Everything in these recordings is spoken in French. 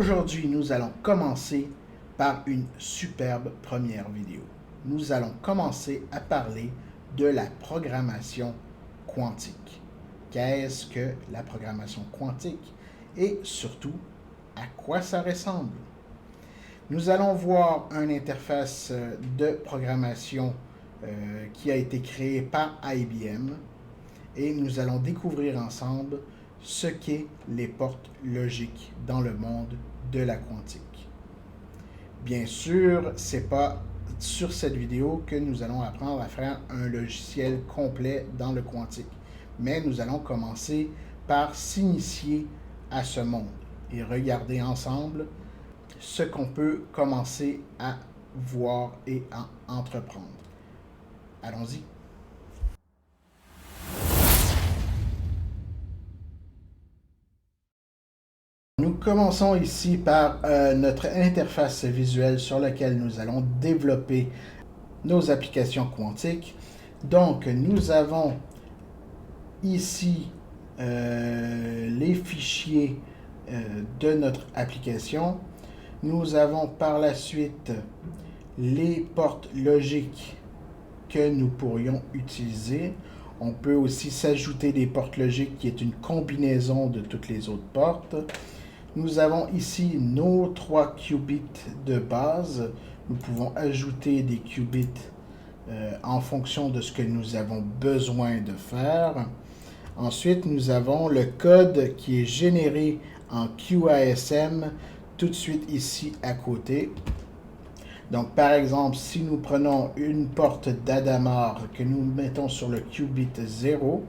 Aujourd'hui, nous allons commencer par une superbe première vidéo. Nous allons commencer à parler de la programmation quantique. Qu'est-ce que la programmation quantique et surtout à quoi ça ressemble? Nous allons voir une interface de programmation qui a été créée par IBM et nous allons découvrir ensemble ce qu'est les portes logiques dans le monde de la quantique. Bien sûr, ce n'est pas sur cette vidéo que nous allons apprendre à faire un logiciel complet dans le quantique, mais nous allons commencer par s'initier à ce monde et regarder ensemble ce qu'on peut commencer à voir et à entreprendre. Allons-y. Nous commençons ici par notre interface visuelle sur laquelle nous allons développer nos applications quantiques. Donc, nous avons ici les fichiers de notre application. Nous avons par la suite les portes logiques que nous pourrions utiliser. On peut aussi s'ajouter des portes logiques qui est une combinaison de toutes les autres portes. Nous avons ici nos 3 qubits de base. Nous pouvons ajouter des qubits en fonction de ce que nous avons besoin de faire. Ensuite, nous avons le code qui est généré en QASM tout de suite ici à côté. Donc, par exemple, si nous prenons une porte d'Adamar que nous mettons sur le qubit 0,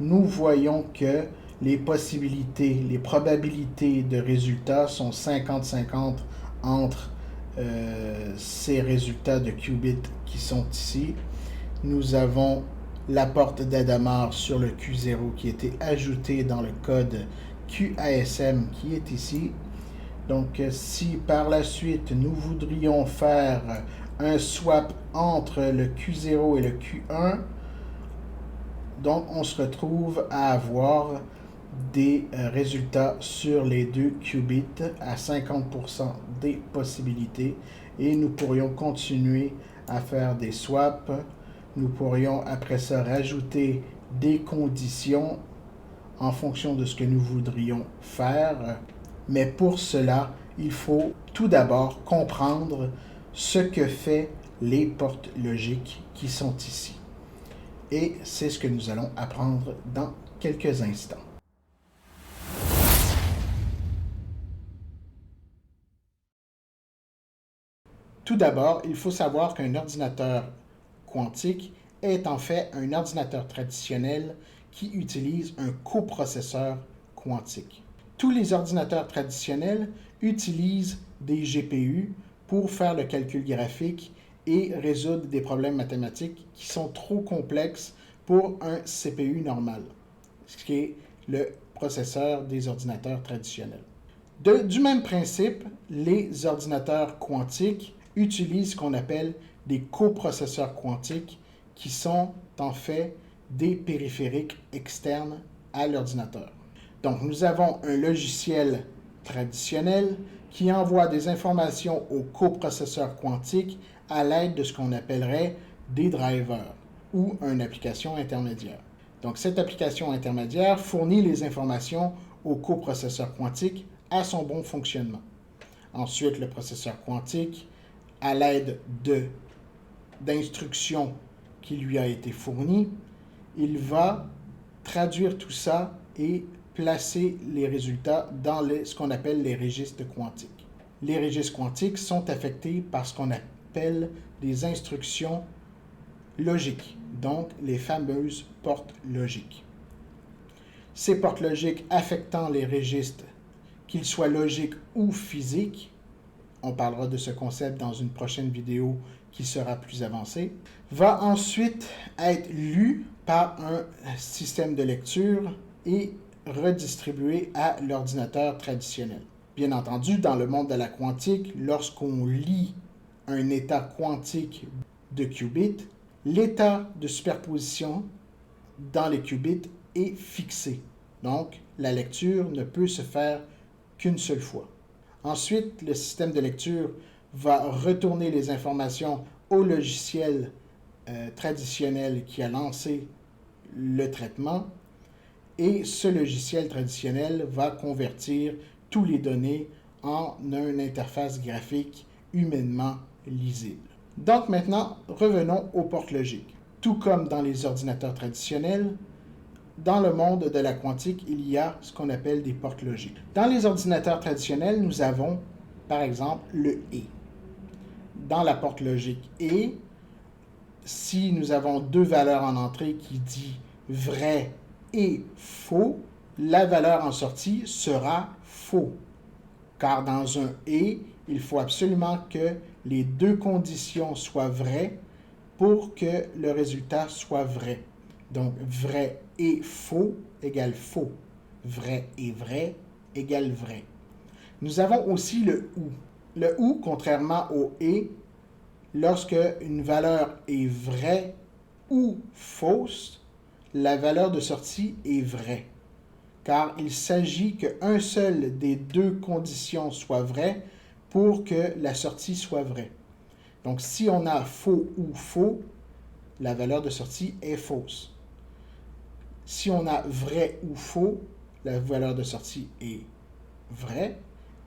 nous voyons que les possibilités, les probabilités de résultats sont 50-50 entre ces résultats de qubits qui sont ici. Nous avons la porte d'Adamar sur le Q0 qui a été ajoutée dans le code QASM qui est ici. Donc, si par la suite nous voudrions faire un swap entre le Q0 et le Q1, donc on se retrouve à avoir des résultats sur les deux qubits à 50% des possibilités et nous pourrions continuer à faire des swaps. Nous pourrions après ça rajouter des conditions en fonction de ce que nous voudrions faire. Mais pour cela, il faut tout d'abord comprendre ce que fait les portes logiques qui sont ici. Et c'est ce que nous allons apprendre dans quelques instants. Tout d'abord, il faut savoir qu'un ordinateur quantique est en fait un ordinateur traditionnel qui utilise un coprocesseur quantique. Tous les ordinateurs traditionnels utilisent des GPU pour faire le calcul graphique et résoudre des problèmes mathématiques qui sont trop complexes pour un CPU normal, ce qui est le processeur des ordinateurs traditionnels. Du même principe, les ordinateurs quantiques utilisent ce qu'on appelle des coprocesseurs quantiques qui sont en fait des périphériques externes à l'ordinateur. Donc, nous avons un logiciel traditionnel qui envoie des informations au coprocesseur quantique à l'aide de ce qu'on appellerait des drivers ou une application intermédiaire. Donc, cette application intermédiaire fournit les informations au coprocesseur quantique à son bon fonctionnement. Ensuite, le processeur quantique, à l'aide d'instructions qui lui a été fournies, il va traduire tout ça et placer les résultats dans ce qu'on appelle les registres quantiques. Les registres quantiques sont affectés par ce qu'on appelle des instructions logiques, donc les fameuses portes logiques. Ces portes logiques affectant les registres, qu'ils soient logiques ou physiques, on parlera de ce concept dans une prochaine vidéo qui sera plus avancée, va ensuite être lu par un système de lecture et redistribué à l'ordinateur traditionnel. Bien entendu, dans le monde de la quantique, lorsqu'on lit un état quantique de qubits, l'état de superposition dans les qubits est fixé. Donc, la lecture ne peut se faire qu'une seule fois. Ensuite, le système de lecture va retourner les informations au logiciel traditionnel qui a lancé le traitement et ce logiciel traditionnel va convertir tous les données en une interface graphique humainement lisible. Donc maintenant, revenons aux portes logiques. Tout comme dans les ordinateurs traditionnels, dans le monde de la quantique, il y a ce qu'on appelle des portes logiques. Dans les ordinateurs traditionnels, nous avons, par exemple, le « et ». Dans la porte logique « et », si nous avons deux valeurs en entrée qui disent « vrai » et « faux », la valeur en sortie sera « faux ». Car dans un « et », il faut absolument que les deux conditions soient vraies pour que le résultat soit vrai. Donc, vrai et faux égale faux. Vrai et vrai égale vrai. Nous avons aussi le ou. Le ou, contrairement au et, lorsque une valeur est vraie ou fausse, la valeur de sortie est vraie. Car il s'agit qu'un seul des deux conditions soit vrai pour que la sortie soit vraie. Donc, si on a faux ou faux, la valeur de sortie est fausse. Si on a vrai ou faux, la valeur de sortie est vraie.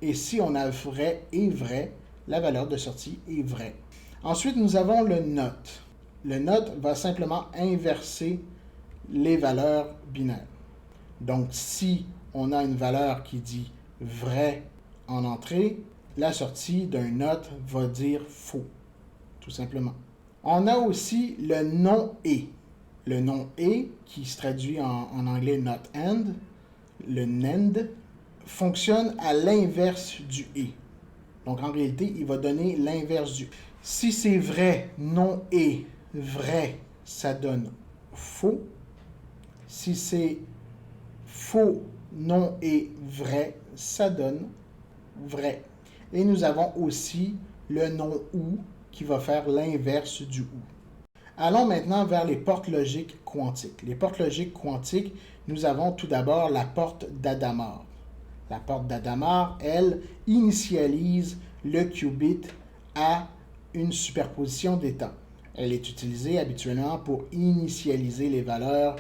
Et si on a vrai et vrai, la valeur de sortie est vraie. Ensuite, nous avons le not. Le not va simplement inverser les valeurs binaires. Donc, si on a une valeur qui dit vrai en entrée, la sortie d'un not va dire faux, tout simplement. On a aussi le non-et. Le non-et, qui se traduit en anglais not and, le NAND, fonctionne à l'inverse du et. Donc en réalité, il va donner l'inverse du. Si c'est vrai, non-et, vrai, ça donne faux. Si c'est faux, non-et, vrai, ça donne vrai. Et nous avons aussi le non-ou qui va faire l'inverse du ou. Allons maintenant vers les portes logiques quantiques. Les portes logiques quantiques, nous avons tout d'abord la porte d'Adamard. La porte d'Adamard, elle, initialise le qubit à une superposition d'états. Elle est utilisée habituellement pour initialiser les valeurs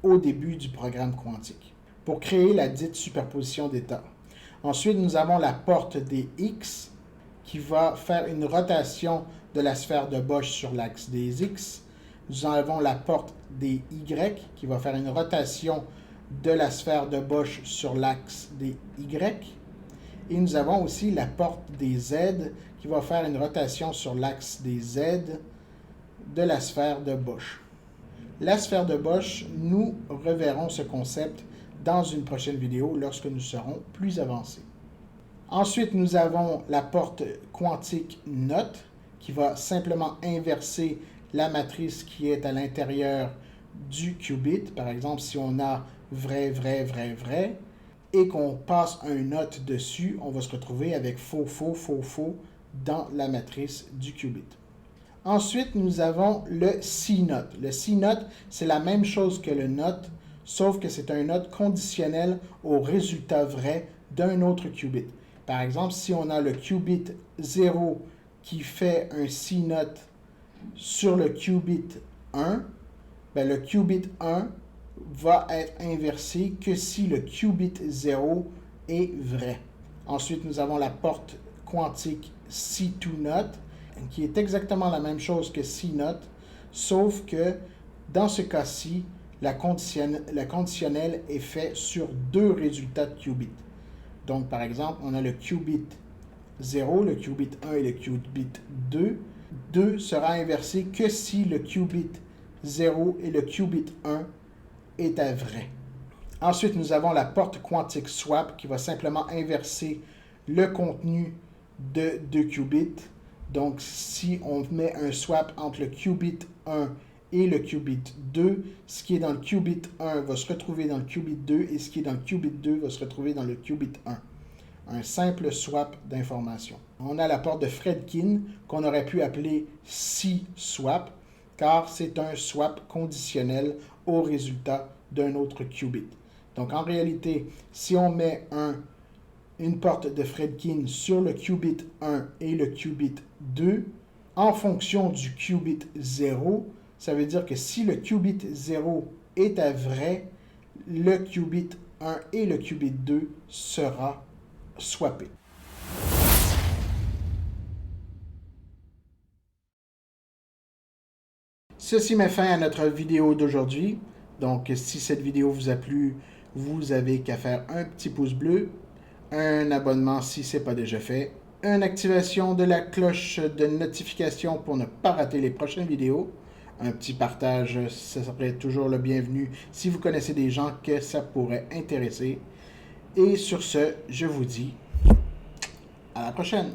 au début du programme quantique, pour créer la dite superposition d'états. Ensuite, nous avons la porte des X, qui va faire une rotation de la sphère de Bosch sur l'axe des X. Nous avons la porte des Y qui va faire une rotation de la sphère de Bosch sur l'axe des Y. Et nous avons aussi la porte des Z qui va faire une rotation sur l'axe des Z de la sphère de Bosch. La sphère de Bosch, nous reverrons ce concept dans une prochaine vidéo lorsque nous serons plus avancés. Ensuite, nous avons la porte quantique NOT qui va simplement inverser la matrice qui est à l'intérieur du qubit. Par exemple, si on a vrai, vrai, vrai, vrai, et qu'on passe un NOT dessus, on va se retrouver avec faux, faux, faux, faux dans la matrice du qubit. Ensuite, nous avons le C-NOT. Le C-NOT, c'est la même chose que le NOT, sauf que c'est un NOT conditionnel au résultat vrai d'un autre qubit. Par exemple, si on a le qubit 0 qui fait un C-NOT sur le qubit 1, ben le qubit 1 va être inversé que si le qubit 0 est vrai. Ensuite, nous avons la porte quantique C2-NOT, qui est exactement la même chose que C-NOT, sauf que dans ce cas-ci, la conditionnelle est faite sur deux résultats de qubit. Donc, par exemple, on a le qubit 0, le qubit 1 et le qubit 2. 2 sera inversé que si le qubit 0 et le qubit 1 étaient vrais. Ensuite, nous avons la porte quantique swap qui va simplement inverser le contenu de 2 qubits. Donc, si on met un swap entre le qubit 1 et le qubit 2, ce qui est dans le qubit 1 va se retrouver dans le qubit 2 et ce qui est dans le qubit 2 va se retrouver dans le qubit 1. Un simple swap d'informations. On a la porte de Fredkin qu'on aurait pu appeler C-swap car c'est un swap conditionnel au résultat d'un autre qubit. Donc en réalité, si on met un une porte de Fredkin sur le qubit 1 et le qubit 2 en fonction du qubit 0. Ça veut dire que si le qubit 0 est à vrai, le qubit 1 et le qubit 2 sera swappé. Ceci met fin à notre vidéo d'aujourd'hui. Donc, si cette vidéo vous a plu, vous avez qu'à faire un petit pouce bleu, un abonnement si ce n'est pas déjà fait, une activation de la cloche de notification pour ne pas rater les prochaines vidéos, un petit partage, ça serait toujours le bienvenu si vous connaissez des gens que ça pourrait intéresser. Et sur ce, je vous dis à la prochaine.